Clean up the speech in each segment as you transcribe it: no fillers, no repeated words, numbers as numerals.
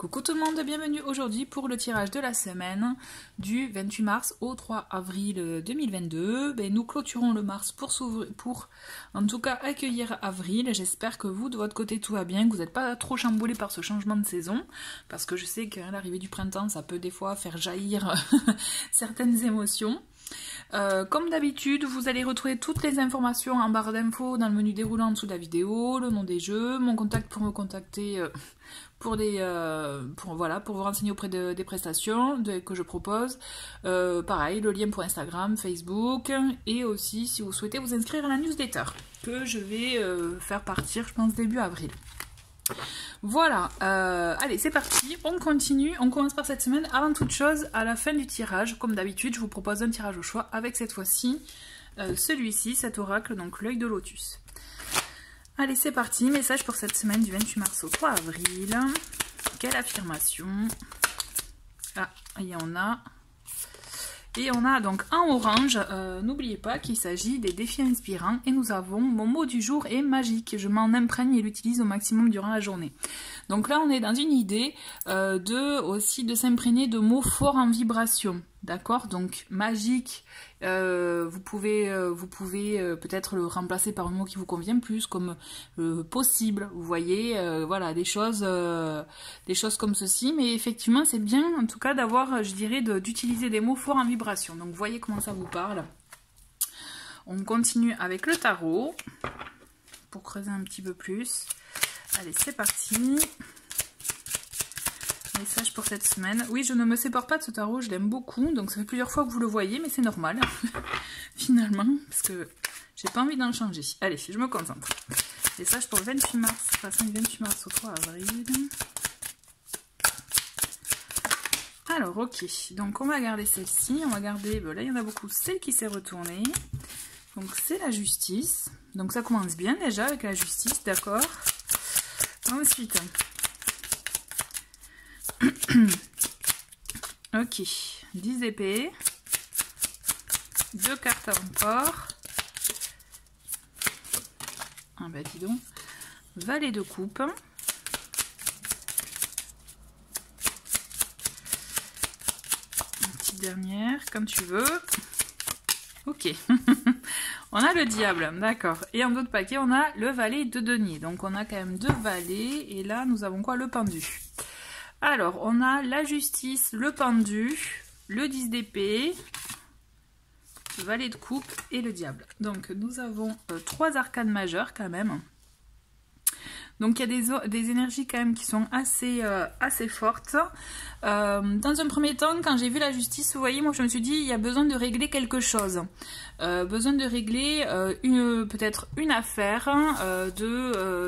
Coucou tout le monde, bienvenue aujourd'hui pour le tirage de la semaine du 28 mars au 3 avril 2022. Nous clôturons le mars pour en tout cas accueillir avril. J'espère que vous, de votre côté, tout va bien, que vous n'êtes pas trop chamboulés par ce changement de saison, parce que je sais qu'à l'arrivée du printemps, ça peut des fois faire jaillir certaines émotions. Comme d'habitude, vous allez retrouver toutes les informations en barre d'infos dans le menu déroulant en dessous de la vidéo, le nom des jeux, mon contact pour me contacter pour vous renseigner auprès des prestations que je propose. Pareil, le lien pour Instagram, Facebook, et aussi si vous souhaitez vous inscrire à la newsletter que je vais faire partir, je pense, début avril. Voilà, allez c'est parti, on continue, on commence par cette semaine. Avant toute chose, à la fin du tirage, comme d'habitude, je vous propose un tirage au choix avec cette fois-ci celui-ci, cet oracle, donc l'œil de lotus. Allez c'est parti, message pour cette semaine du 28 mars au 3 avril. Quelle affirmation? Ah, il y en a. Et on a donc en orange, n'oubliez pas qu'il s'agit des défis inspirants. Et nous avons mon mot du jour est magique. Je m'en imprègne et l'utilise au maximum durant la journée. Donc là, on est dans une idée de s'imprégner de mots forts en vibration. D'accord? Donc magique, vous pouvez peut-être le remplacer par un mot qui vous convient plus, comme possible. Vous voyez, voilà, des choses comme ceci. Mais effectivement, c'est bien, en tout cas, d'avoir, je dirais, d'utiliser des mots forts en vibration. Donc, vous voyez comment ça vous parle. On continue avec le tarot pour creuser un petit peu plus. Allez, c'est parti. Message pour cette semaine. Oui, je ne me sépare pas de ce tarot, je l'aime beaucoup, donc ça fait plusieurs fois que vous le voyez, mais c'est normal, finalement, parce que j'ai pas envie d'en changer. Allez, je me concentre. Message pour le 28 mars, passant du 28 mars au 3 avril. Alors, ok, donc on va garder celle-ci, on va garder, là il y en a beaucoup, celle qui s'est retournée. Donc c'est la justice, donc ça commence bien déjà avec la justice, d'accord. Ensuite... Ok, 10 d'épée, 2 cartes encore. Ah bah dis donc, valet de coupe. Une petite dernière, comme tu veux. Ok, on a le diable, d'accord. Et en d'autres paquets, on a le valet de denier. Donc on a quand même 2 valets, et là nous avons quoi? Le pendu. Alors, on a la justice, le pendu, le 10 d'épée, le valet de coupe et le diable. Donc, nous avons 3 arcanes majeures quand même. Donc, il y a des énergies quand même qui sont assez fortes. Dans un premier temps, quand j'ai vu la justice, vous voyez, moi je me suis dit, il y a besoin de régler quelque chose. Besoin de régler peut-être une affaire,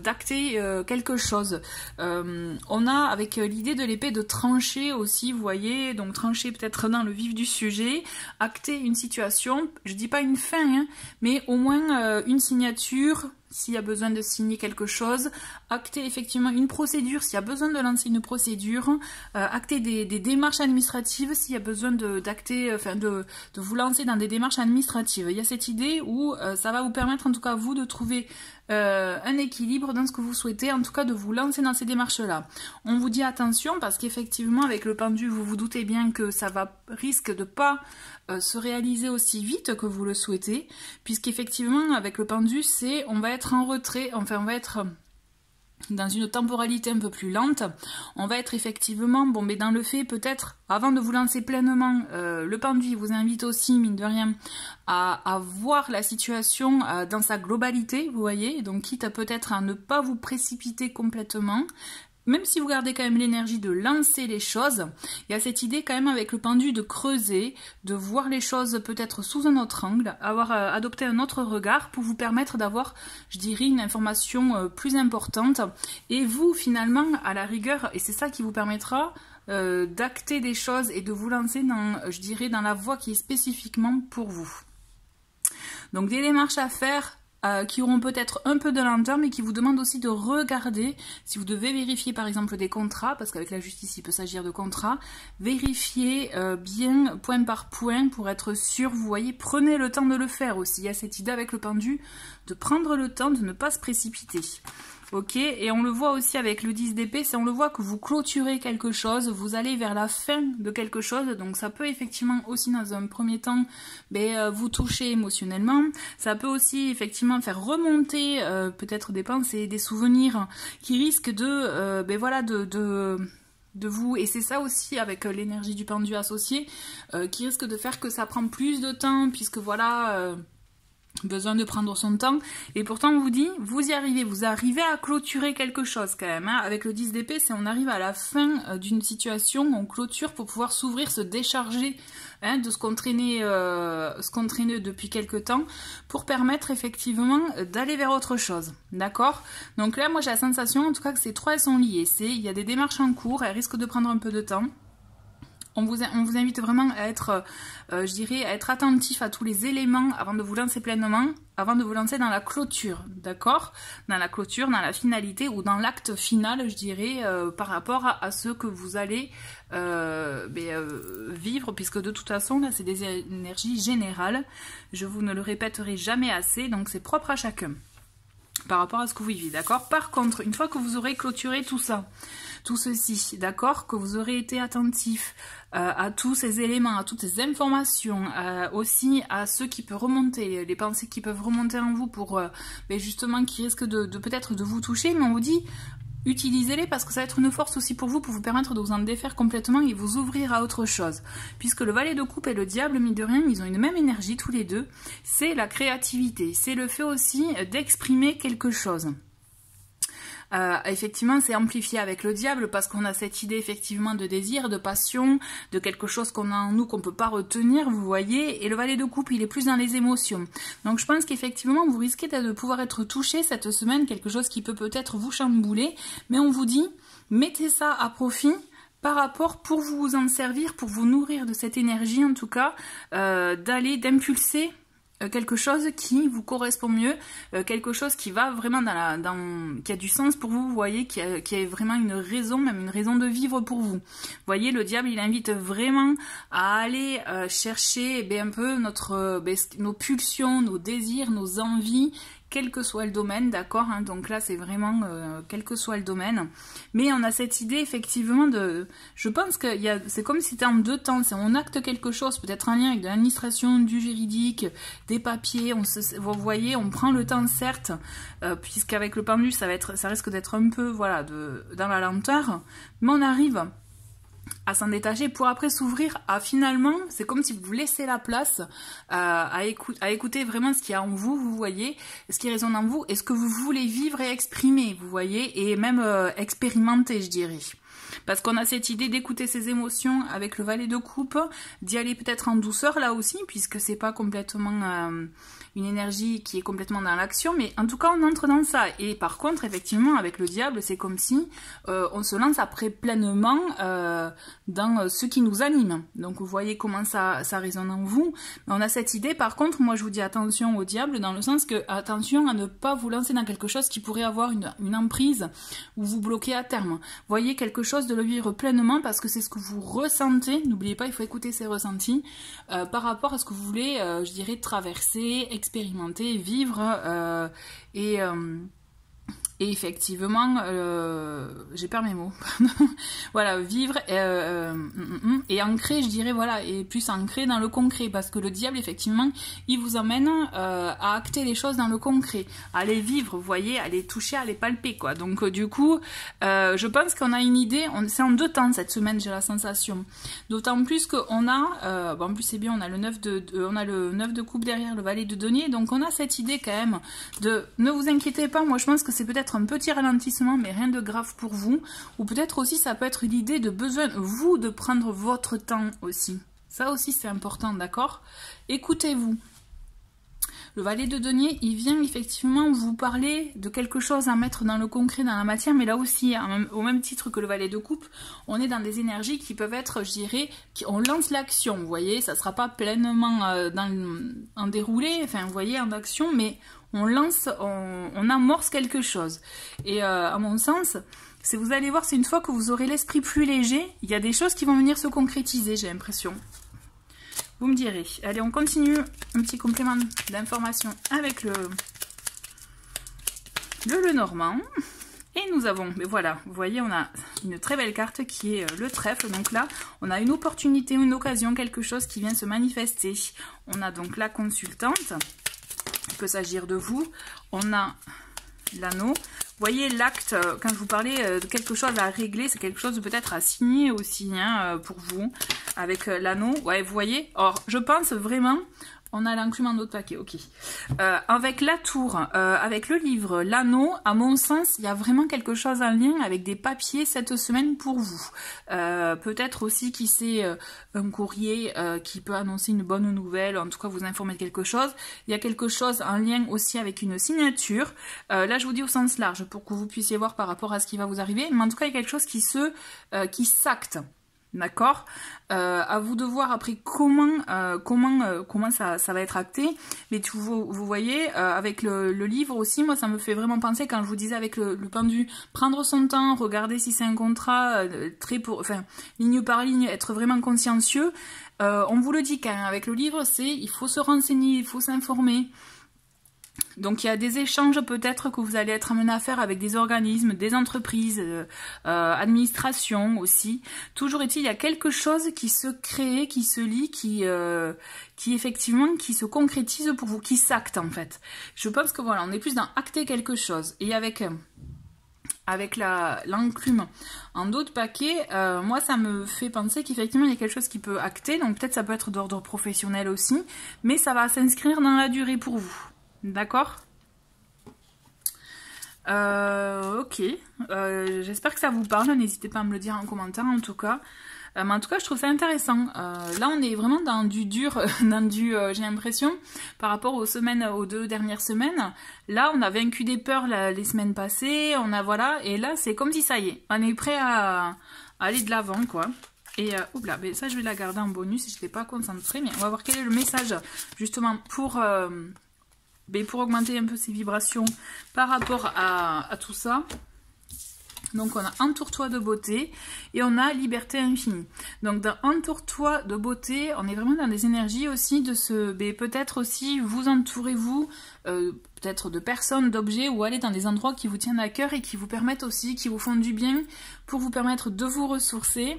d'acter quelque chose. On a avec l'idée de l'épée de trancher aussi, vous voyez, donc trancher peut-être dans le vif du sujet, acter une situation, je dis pas une fin, hein, mais au moins une signature, s'il y a besoin de signer quelque chose, acter effectivement une procédure, s'il y a besoin de lancer une procédure, acter des démarches administratives, s'il y a besoin de vous lancer dans des démarches administratives. Il y a cette idée où ça va vous permettre en tout cas vous de trouver un équilibre dans ce que vous souhaitez, en tout cas de vous lancer dans ces démarches-là. On vous dit attention parce qu'effectivement avec le pendu, vous vous doutez bien que ça risque de pas se réaliser aussi vite que vous le souhaitez, puisqu'effectivement avec le pendu, on va être en retrait, enfin on va être dans une temporalité un peu plus lente. On va être effectivement, mais dans le fait peut-être, avant de vous lancer pleinement, le pendu vous invite aussi, mine de rien, à voir la situation dans sa globalité, vous voyez, donc quitte à peut-être à ne pas vous précipiter complètement, même si vous gardez quand même l'énergie de lancer les choses, il y a cette idée quand même avec le pendu de creuser, de voir les choses peut-être sous un autre angle, avoir adopté un autre regard pour vous permettre d'avoir, je dirais, une information plus importante. Et vous, finalement, à la rigueur, et c'est ça qui vous permettra d'acter des choses et de vous lancer dans, je dirais, dans la voie qui est spécifiquement pour vous. Donc des démarches à faire, qui auront peut-être un peu de lenteur, mais qui vous demandent aussi de regarder, si vous devez vérifier par exemple des contrats, parce qu'avec la justice il peut s'agir de contrats, vérifiez bien point par point pour être sûr, vous voyez, prenez le temps de le faire aussi. Il y a cette idée avec le pendu de prendre le temps, de ne pas se précipiter. Ok, et on le voit aussi avec le 10 d'épée, c'est on le voit que vous clôturez quelque chose, vous allez vers la fin de quelque chose, donc ça peut effectivement aussi dans un premier temps vous toucher émotionnellement, ça peut aussi effectivement faire remonter peut-être des pensées, des souvenirs qui risquent de, de vous, et c'est ça aussi avec l'énergie du pendu associé, qui risque de faire que ça prend plus de temps, puisque voilà... besoin de prendre son temps, et pourtant on vous dit, vous y arrivez, vous arrivez à clôturer quelque chose quand même, hein. Avec le 10 d'épée, c'est on arrive à la fin d'une situation, on clôture pour pouvoir s'ouvrir, se décharger de ce qu'on traînait depuis quelque temps, pour permettre effectivement d'aller vers autre chose, d'accord? Donc là, moi j'ai la sensation, en tout cas, que ces trois elles sont liées, il y a des démarches en cours, elles risquent de prendre un peu de temps. On vous invite vraiment à être, je dirais, à être attentif à tous les éléments avant de vous lancer pleinement, avant de vous lancer dans la clôture, d'accord? Dans la clôture, dans la finalité ou dans l'acte final, je dirais, par rapport à ce que vous allez vivre, puisque de toute façon, là, c'est des énergies générales. Je vous ne le répéterai jamais assez, donc c'est propre à chacun par rapport à ce que vous vivez, d'accord? Par contre, une fois que vous aurez clôturé tout ça, tout ceci, d'accord, que vous aurez été attentif à tous ces éléments, à toutes ces informations, aussi à ce qui peut remonter, les pensées qui peuvent remonter en vous pour, justement, qui risquent de peut-être de vous toucher, mais on vous dit, utilisez-les parce que ça va être une force aussi pour vous permettre de vous en défaire complètement et vous ouvrir à autre chose. Puisque le valet de coupe et le diable, mine de rien, ils ont une même énergie tous les deux. C'est la créativité, c'est le fait aussi d'exprimer quelque chose. Effectivement, c'est amplifié avec le diable parce qu'on a cette idée effectivement de désir, de passion, de quelque chose qu'on a en nous qu'on peut pas retenir, vous voyez. Et le valet de coupe, il est plus dans les émotions. Donc je pense qu'effectivement, vous risquez de pouvoir être touché cette semaine, quelque chose qui peut peut-être vous chambouler. Mais on vous dit, mettez ça à profit par rapport pour vous en servir, pour vous nourrir de cette énergie en tout cas, d'impulser quelque chose qui vous correspond mieux, quelque chose qui va vraiment qui a du sens pour vous, vous voyez, qui a vraiment une raison, même une raison de vivre pour vous. Vous voyez, le diable, il invite vraiment à aller chercher un peu nos pulsions, nos désirs, nos envies, quel que soit le domaine, d'accord, hein, donc là c'est vraiment quel que soit le domaine, mais on a cette idée effectivement je pense que c'est comme si c'était en deux temps, on acte quelque chose, peut-être en lien avec de l'administration, du juridique, des papiers, vous voyez, on prend le temps certes, puisqu'avec le pendu ça risque d'être un peu, voilà, dans la lenteur, mais on arrive à s'en détacher pour après s'ouvrir à finalement, c'est comme si vous laissez la place à écouter vraiment ce qu'il y a en vous, vous voyez, ce qui résonne en vous et ce que vous voulez vivre et exprimer, vous voyez, et même expérimenter, je dirais. Parce qu'on a cette idée d'écouter ses émotions avec le valet de coupe, d'y aller peut-être en douceur là aussi, puisque c'est pas complètement une énergie qui est complètement dans l'action, mais en tout cas on entre dans ça. Et par contre, effectivement, avec le diable, c'est comme si on se lance après pleinement dans ce qui nous anime. Donc vous voyez comment ça résonne en vous. Mais on a cette idée, par contre, moi je vous dis attention au diable, dans le sens que attention à ne pas vous lancer dans quelque chose qui pourrait avoir une emprise ou vous bloquer à terme. Voyez quelque chose de le vivre pleinement parce que c'est ce que vous ressentez. N'oubliez pas, il faut écouter ses ressentis par rapport à ce que vous voulez, je dirais, traverser, expérimenter, vivre et effectivement, j'ai perdu mes mots, voilà, vivre et ancrer, je dirais, voilà, et plus ancrer dans le concret, parce que le diable, effectivement, il vous emmène à acter les choses dans le concret, à les vivre, vous voyez, à les toucher, à les palper, quoi. Donc, du coup, je pense qu'on a une idée, c'est en deux temps cette semaine, j'ai la sensation. D'autant plus qu'on a, en plus c'est bien, on a le 9 de coupe derrière, le valet de denier, donc on a cette idée quand même de, ne vous inquiétez pas, moi je pense que c'est peut-être un petit ralentissement, mais rien de grave pour vous. Ou peut-être aussi, ça peut être l'idée de besoin, vous, de prendre votre temps aussi. Ça aussi, c'est important, d'accord? Écoutez-vous. Le valet de denier, il vient effectivement vous parler de quelque chose à mettre dans le concret, dans la matière, mais là aussi, au même titre que le valet de coupe, on est dans des énergies qui peuvent être, je dirais, on lance l'action, vous voyez, ça ne sera pas pleinement en déroulé, enfin, vous voyez, en action, mais on lance, on amorce quelque chose. Et à mon sens, vous allez voir, c'est une fois que vous aurez l'esprit plus léger, il y a des choses qui vont venir se concrétiser, j'ai l'impression. Vous me direz. Allez, on continue. Un petit complément d'information avec le Lenormand. Et nous avons, mais voilà, vous voyez, on a une très belle carte qui est le trèfle. Donc là, on a une opportunité, une occasion, quelque chose qui vient se manifester. On a donc la consultante. Il peut s'agir de vous. On a l'anneau. Vous voyez, l'acte, quand je vous parlais de quelque chose à régler, c'est quelque chose peut-être à signer aussi hein, pour vous. Avec l'anneau. Ouais, vous voyez. Or, je pense vraiment... On a l'enclume en d'autres paquets, ok. Avec la tour, avec le livre, l'anneau, à mon sens, il y a vraiment quelque chose en lien avec des papiers cette semaine pour vous. Peut-être aussi qui c'est un courrier qui peut annoncer une bonne nouvelle, en tout cas vous informer de quelque chose. Il y a quelque chose en lien aussi avec une signature. Là, je vous dis au sens large pour que vous puissiez voir par rapport à ce qui va vous arriver. Mais en tout cas, il y a quelque chose qui s'acte. D'accord, à vous de voir après comment ça va être acté. Mais vous voyez, avec le livre aussi, moi ça me fait vraiment penser quand je vous disais avec le pendu, prendre son temps, regarder si c'est un contrat, ligne par ligne, être vraiment consciencieux. On vous le dit quand même, avec le livre, il faut se renseigner, il faut s'informer. Donc il y a des échanges peut-être que vous allez être amené à faire avec des organismes, des entreprises, administrations aussi. Toujours est-il, il y a quelque chose qui se crée, qui se lit, qui effectivement qui se concrétise pour vous, qui s'acte en fait. Je pense que voilà, on est plus dans acter quelque chose. Et avec l'enclume en d'autres paquets, moi ça me fait penser qu'effectivement il y a quelque chose qui peut acter, donc peut-être ça peut être d'ordre professionnel aussi, mais ça va s'inscrire dans la durée pour vous. D'accord. Ok. J'espère que ça vous parle. N'hésitez pas à me le dire en commentaire en tout cas. Mais en tout cas, je trouve ça intéressant. Là, on est vraiment dans du dur, j'ai l'impression, par rapport aux 2 dernières semaines. Là, on a vaincu des peurs les semaines passées. Voilà. Et là, c'est comme si ça y est, on est prêt à aller de l'avant, quoi. Et oula, mais ça, je vais la garder en bonus. Je n'étais pas concentrée, mais on va voir quel est le message justement pour augmenter un peu ses vibrations par rapport à tout ça. Donc on a entoure-toi de beauté et on a liberté infinie. Donc dans entoure-toi de beauté, on est vraiment dans des énergies aussi de peut-être aussi vous entourez-vous peut-être de personnes, d'objets ou aller dans des endroits qui vous tiennent à cœur et qui vous permettent aussi, qui vous font du bien pour vous permettre de vous ressourcer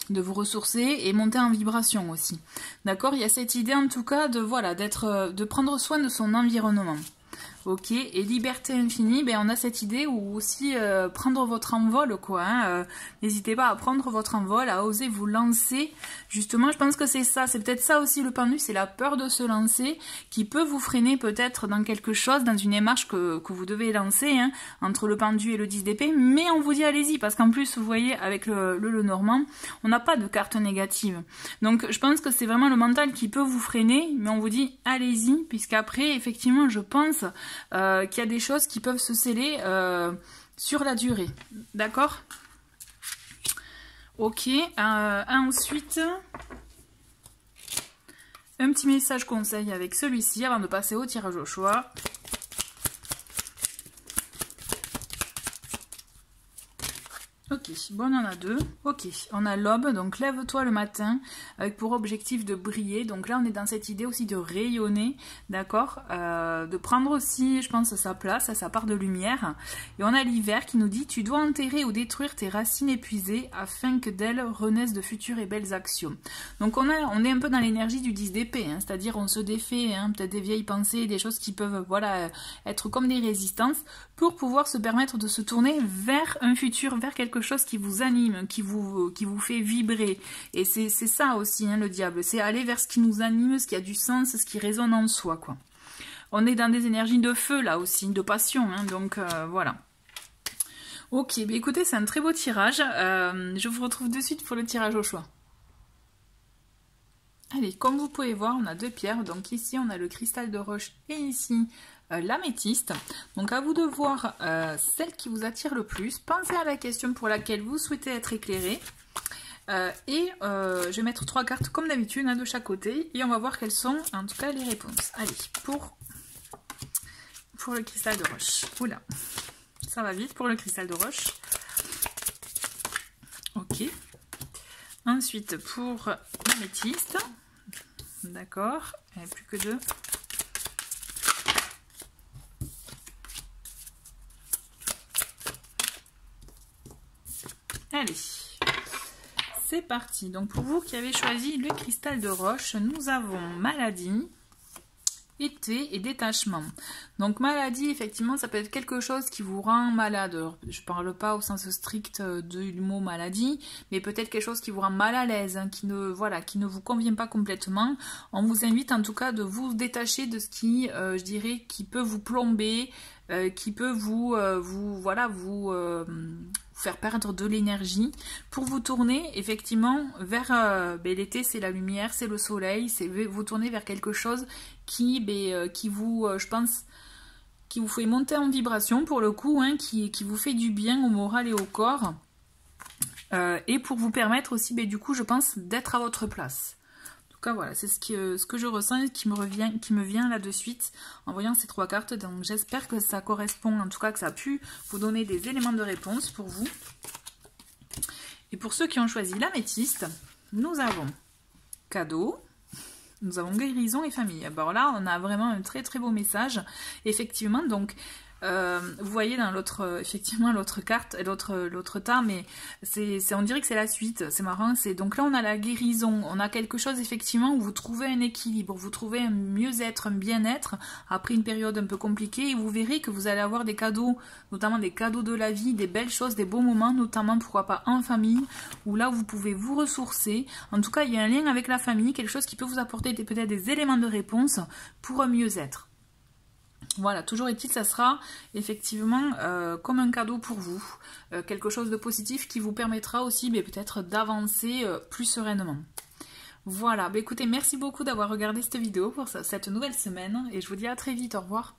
de vous ressourcer et monter en vibration aussi. D'accord, il y a cette idée en tout cas de prendre soin de son environnement. Ok, et liberté infinie, on a cette idée où aussi prendre votre envol, quoi. Hein, n'hésitez pas à prendre votre envol, à oser vous lancer. Justement, je pense que c'est ça, c'est peut-être ça aussi le pendu, c'est la peur de se lancer qui peut vous freiner peut-être dans quelque chose, dans une démarche que vous devez lancer, hein, entre le pendu et le 10 d'épée. Mais on vous dit allez-y, parce qu'en plus, vous voyez, avec le Lenormand, on n'a pas de carte négative. Donc, je pense que c'est vraiment le mental qui peut vous freiner, mais on vous dit allez-y, puisqu'après, effectivement, je pense qu'il y a des choses qui peuvent se sceller sur la durée. D'accord? Ok. Ensuite, un petit message conseil avec celui-ci avant de passer au tirage au choix. Ok, bon, on en a 2. Ok, on a l'aube, donc lève-toi le matin avec pour objectif de briller. Donc là, on est dans cette idée aussi de rayonner, d'accord, de prendre aussi, je pense, sa place, sa part de lumière. Et on a l'hiver qui nous dit « Tu dois enterrer ou détruire tes racines épuisées afin que d'elles renaissent de futures et belles actions. » Donc on est un peu dans l'énergie du 10 d'épée, hein, c'est-à-dire on se défait peut-être des vieilles pensées, des choses qui peuvent être comme des résistances pour pouvoir se permettre de se tourner vers un futur, vers quelque chose qui vous anime, qui vous fait vibrer. Et c'est ça aussi, hein, le diable, c'est aller vers ce qui nous anime, ce qui a du sens, ce qui résonne en soi, quoi. On est dans des énergies de feu là aussi, de passion, hein, donc voilà. Ok, écoutez, c'est un très beau tirage. Je vous retrouve de suite pour le tirage au choix. Allez, comme vous pouvez voir, on a 2 pierres. Donc ici, on a le cristal de roche et ici, l'améthyste. Donc à vous de voir celle qui vous attire le plus. Pensez à la question pour laquelle vous souhaitez être éclairé. Je vais mettre 3 cartes comme d'habitude, de chaque côté. Et on va voir quelles sont en tout cas les réponses. Allez, pour le cristal de roche. Oula, ça va vite pour le cristal de roche. Ok. Ensuite, pour l'améthyste. D'accord, il n'y a plus que 2. Allez, c'est parti. Donc pour vous qui avez choisi le cristal de roche, nous avons maladie, été et détachement. Donc maladie, effectivement, ça peut être quelque chose qui vous rend malade. Alors, je parle pas au sens strict du mot maladie, mais peut-être quelque chose qui vous rend mal à l'aise, hein, qui ne vous convient pas complètement. On vous invite en tout cas de vous détacher de ce qui, je dirais, qui peut vous plomber, qui peut vous faire perdre de l'énergie, pour vous tourner effectivement vers l'été, c'est la lumière, c'est le soleil, c'est vous tourner vers quelque chose qui vous, je pense, qui vous fait monter en vibration pour le coup, hein, qui vous fait du bien au moral et au corps, et pour vous permettre aussi, du coup, je pense, d'être à votre place. En tout cas, voilà, c'est ce que je ressens et qui me vient là de suite en voyant ces 3 cartes. Donc j'espère que ça correspond, en tout cas que ça a pu vous donner des éléments de réponse pour vous. Et pour ceux qui ont choisi l'améthyste, nous avons cadeau, nous avons guérison et famille. Alors là, on a vraiment un très très beau message. Effectivement, donc vous voyez dans l'autre, effectivement l'autre carte, l'autre tas, mais on dirait que c'est la suite. C'est marrant. Donc là, on a la guérison. On a quelque chose effectivement où vous trouvez un équilibre, vous trouvez un mieux-être, un bien-être après une période un peu compliquée. Et vous verrez que vous allez avoir des cadeaux, notamment des cadeaux de la vie, des belles choses, des beaux moments, notamment pourquoi pas en famille, où là vous pouvez vous ressourcer. En tout cas, il y a un lien avec la famille, quelque chose qui peut vous apporter peut-être des éléments de réponse pour un mieux-être. Voilà, toujours est-il, ça sera effectivement comme un cadeau pour vous, quelque chose de positif qui vous permettra aussi peut-être d'avancer plus sereinement. Voilà, écoutez, merci beaucoup d'avoir regardé cette vidéo pour cette nouvelle semaine et je vous dis à très vite, au revoir.